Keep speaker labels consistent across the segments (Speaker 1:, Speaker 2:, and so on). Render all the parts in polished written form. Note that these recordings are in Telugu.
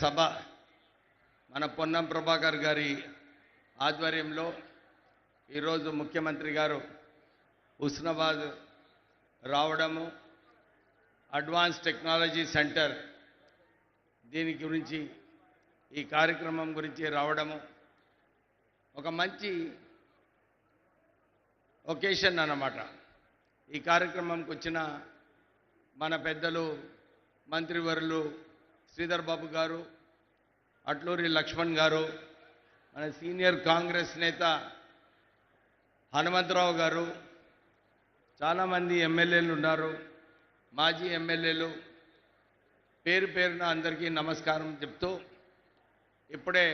Speaker 1: సభ మన పొన్నం ప్రభాకర్ గారి ఆధ్వర్యంలో ఈరోజు ముఖ్యమంత్రి గారు హుస్నాబాద్ రావడము, అడ్వాన్స్ టెక్నాలజీ సెంటర్ దీని గురించి ఈ కార్యక్రమం గురించి రావడము ఒక మంచి ఒకేషన్ అన్నమాట. ఈ కార్యక్రమంకి వచ్చిన మన పెద్దలు మంత్రివర్యులు శ్రీధర్ బాబు గారు, అట్లూరి లక్ష్మణ్ గారు, మన సీనియర్ కాంగ్రెస్ నేత హనుమంతరావు గారు, చాలామంది ఎమ్మెల్యేలు ఉన్నారు, మాజీ ఎమ్మెల్యేలు, పేరు పేరున అందరికీ నమస్కారం చెప్తూ ఇప్పుడే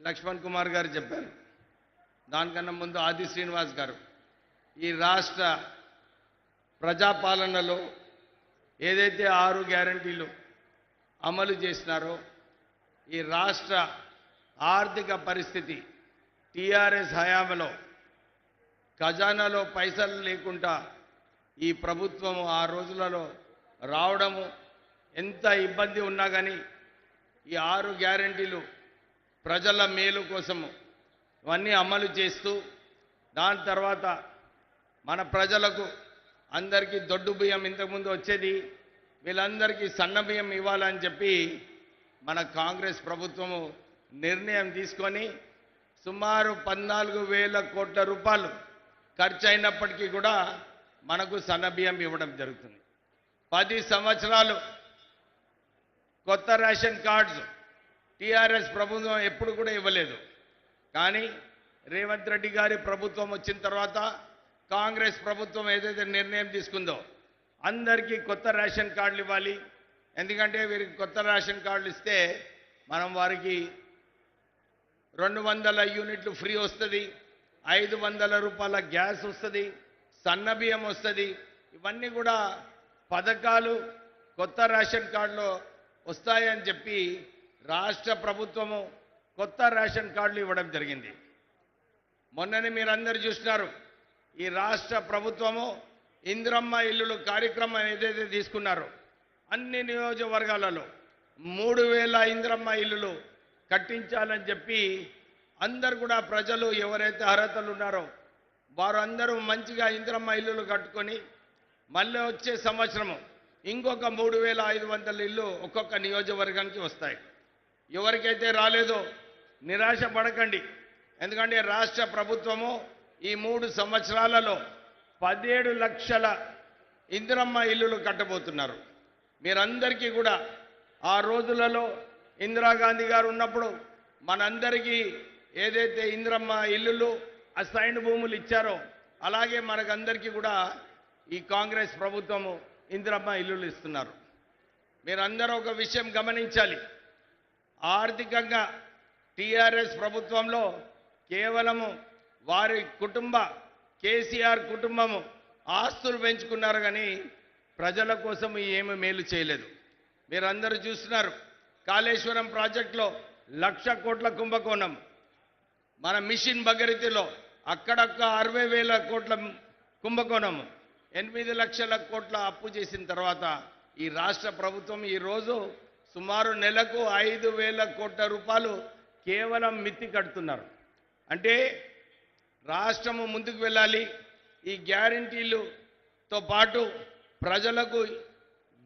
Speaker 1: లక్ష్మణ్ కుమార్ గారు చెప్పారు. దానికన్నా ముందు ఆది శ్రీనివాస్ గారు ఈ రాష్ట్ర ప్రజాపాలనలో ఏదైతే 6 గ్యారంటీలు అమలు చేసినారో ఈ రాష్ట్ర ఆర్థిక పరిస్థితి టీఆర్ఎస్ హయాంలో ఖజానాలో పైసలు లేకుండా ఈ ప్రభుత్వము ఆ రోజులలో రావడము ఎంత ఇబ్బంది ఉన్నా కానీ ఈ 6 గ్యారంటీలు ప్రజల మేలు కోసము ఇవన్నీ అమలు చేస్తూ దాని తర్వాత మన ప్రజలకు అందరికీ దొడ్డు బియ్యం ఇంతకుముందు వచ్చేది, వీళ్ళందరికీ సన్న బియ్యం ఇవ్వాలని చెప్పి మన కాంగ్రెస్ ప్రభుత్వము నిర్ణయం తీసుకొని సుమారు 14,000 కోట్ల రూపాయలు ఖర్చు అయినప్పటికీ కూడా మనకు సన్న బియ్యం ఇవ్వడం జరుగుతుంది. 10 సంవత్సరాలు కొత్త రేషన్ కార్డ్స్ టీఆర్ఎస్ ప్రభుత్వం ఎప్పుడు కూడా ఇవ్వలేదు. కానీ రేవంత్ రెడ్డి గారి ప్రభుత్వం వచ్చిన తర్వాత కాంగ్రెస్ ప్రభుత్వం ఏదైతే నిర్ణయం తీసుకుందో అందరికీ కొత్త రేషన్ కార్డులు ఇవ్వాలి. ఎందుకంటే వీరికి కొత్త రేషన్ కార్డులు ఇస్తే మనం వారికి 200 యూనిట్లు ఫ్రీ వస్తుంది, 500 రూపాయల గ్యాస్ వస్తుంది, సన్న బియ్యం వస్తుంది. ఇవన్నీ కూడా పథకాలు కొత్త రేషన్ కార్డులో వస్తాయని చెప్పి రాష్ట్ర ప్రభుత్వము కొత్త రేషన్ కార్డులు ఇవ్వడం జరిగింది. మొన్ననే మీరందరూ చూసినారు, ఈ రాష్ట్ర ప్రభుత్వము ఇందిరమ్మ ఇల్లులు కార్యక్రమం ఏదైతే తీసుకున్నారో అన్ని నియోజకవర్గాలలో 3,000 ఇందిరమ్మ ఇల్లులు కట్టించాలని చెప్పి అందరు కూడా ప్రజలు ఎవరైతే అర్హతలు ఉన్నారో వారు అందరూ మంచిగా ఇందిరమ్మ ఇల్లులు కట్టుకొని మళ్ళీ వచ్చే సంవత్సరము ఇంకొక 3,500 ఇల్లు ఒక్కొక్క నియోజకవర్గానికి వస్తాయి. ఎవరికైతే రాలేదో నిరాశ పడకండి. ఎందుకంటే రాష్ట్ర ప్రభుత్వము ఈ 3 సంవత్సరాలలో 17 లక్షల ఇందిరమ్మ ఇల్లులు కట్టబోతున్నారు. మీరందరికీ కూడా ఆ రోజులలో ఇందిరాగాంధీ గారు ఉన్నప్పుడు మనందరికీ ఏదైతే ఇందిరమ్మ ఇల్లులు అసైన్డ్ భూములు ఇచ్చారో అలాగే మనకందరికీ కూడా ఈ కాంగ్రెస్ ప్రభుత్వము ఇందిరమ్మ ఇల్లులు ఇస్తున్నారు. మీరందరూ ఒక విషయం గమనించాలి, ఆర్థికంగా టీఆర్ఎస్ ప్రభుత్వంలో కేవలము వారి కేసీఆర్ కుటుంబము ఆస్తులు పెంచుకున్నారు కానీ ప్రజల కోసం ఏమీ మేలు చేయలేదు. మీరందరూ చూస్తున్నారు, కాళేశ్వరం ప్రాజెక్టులో 1,00,000 కోట్ల కుంభకోణం, మన మిషన్ భగీరథలో అక్కడక్క 60,000 కోట్ల కుంభకోణము, 8 లక్షల కోట్ల అప్పు చేసిన తర్వాత ఈ రాష్ట్ర ప్రభుత్వం ఈరోజు సుమారు నెలకు 5,000 కోట్ల రూపాయలు కేవలం మిత్తి కడుతున్నారు. అంటే రాష్ట్రము ముందుకు వెళ్ళాలి. ఈ గ్యారంటీలతో పాటు ప్రజలకు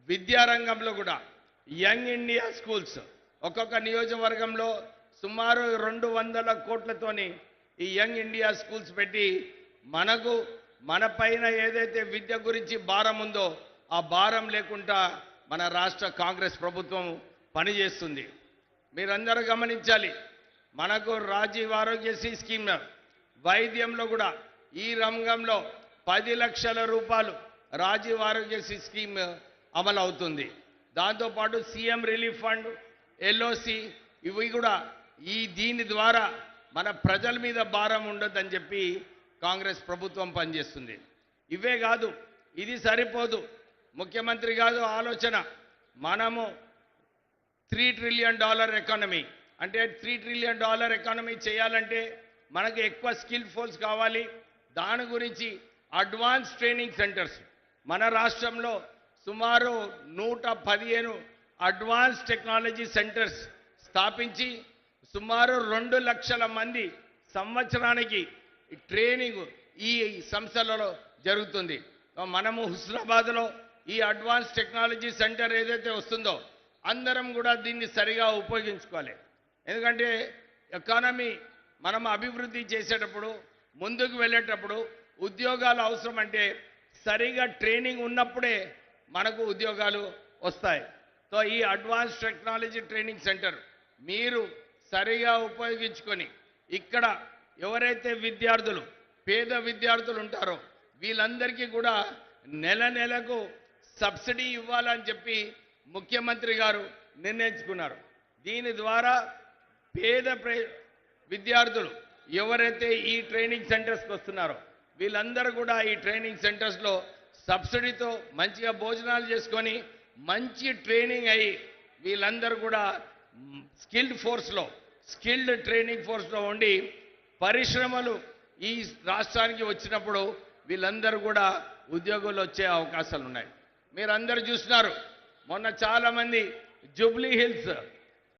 Speaker 1: విద్యారంగంలో కూడా యంగ్ ఇండియా స్కూల్స్ ఒక్కొక్క నియోజకవర్గంలో సుమారు 200 కోట్లతోని ఈ యంగ్ ఇండియా స్కూల్స్ పెట్టి మన పైన ఏదైతే విద్య గురించి భారం ఉందో ఆ భారం లేకుండా మన రాష్ట్ర కాంగ్రెస్ ప్రభుత్వం పనిచేస్తుంది. మీరందరూ గమనించాలి, మనకు రాజీవ్ ఆరోగ్యశ్రీ స్కీమ్ వైద్యంలో కూడా ఈ రంగంలో 10 లక్షల రూపాయలు రాజీవ్ ఆరోగ్యశ్రీ స్కీమ్ అమలు అవుతుంది. దాంతోపాటు సీఎం రిలీఫ్ ఫండ్, ఎల్ఓసి ఇవి కూడా దీని ద్వారా మన ప్రజల మీద భారం ఉండొద్దని చెప్పి కాంగ్రెస్ ప్రభుత్వం పనిచేస్తుంది. ఇవే కాదు, ఇది సరిపోదు. ముఖ్యమంత్రి కాదు ఆలోచన, మనము $3 ట్రిలియన్ ఎకానమీ అంటే $3 ట్రిలియన్ ఎకానమీ చేయాలంటే మనకు ఎక్కువ స్కిల్ ఫోర్స్ కావాలి. దాని గురించి అడ్వాన్స్ ట్రైనింగ్ సెంటర్స్ మన రాష్ట్రంలో సుమారు 115 అడ్వాన్స్ టెక్నాలజీ సెంటర్స్ స్థాపించి సుమారు 2 లక్షల మంది సంవత్సరానికి ట్రైనింగ్ ఈ సంస్థలలో జరుగుతుంది. మనము హుస్నాబాద్లో ఈ అడ్వాన్స్ టెక్నాలజీ సెంటర్ ఏదైతే వస్తుందో అందరం కూడా దీన్ని సరిగా ఉపయోగించుకోవాలి. ఎందుకంటే ఎకానమీ మనం అభివృద్ధి చేసేటప్పుడు ముందుకు వెళ్ళేటప్పుడు ఉద్యోగాలు అవసరం. అంటే సరిగా ట్రైనింగ్ ఉన్నప్పుడే మనకు ఉద్యోగాలు వస్తాయి. సో ఈ అడ్వాన్స్ టెక్నాలజీ ట్రైనింగ్ సెంటర్ మీరు సరిగా ఉపయోగించుకొని ఇక్కడ ఎవరైతే విద్యార్థులు పేద విద్యార్థులు ఉంటారో వీళ్ళందరికీ కూడా నెలకు సబ్సిడీ ఇవ్వాలని చెప్పి ముఖ్యమంత్రి గారు నిర్ణయించుకున్నారు. దీని ద్వారా పేద విద్యార్థులు ఎవరైతే ఈ ట్రైనింగ్ సెంటర్స్కి వస్తున్నారో వీళ్ళందరూ కూడా ఈ ట్రైనింగ్ సెంటర్స్లో సబ్సిడీతో మంచిగా భోజనాలు చేసుకొని మంచి ట్రైనింగ్ అయ్యి వీళ్ళందరూ కూడా స్కిల్డ్ ట్రైనింగ్ ఫోర్స్లో ఉండి పరిశ్రమలు ఈ రాష్ట్రానికి వచ్చినప్పుడు వీళ్ళందరూ కూడా ఉద్యోగులు వచ్చే అవకాశాలు ఉన్నాయి. మీరందరూ చూస్తున్నారు, మొన్న చాలామంది జూబ్లీ హిల్స్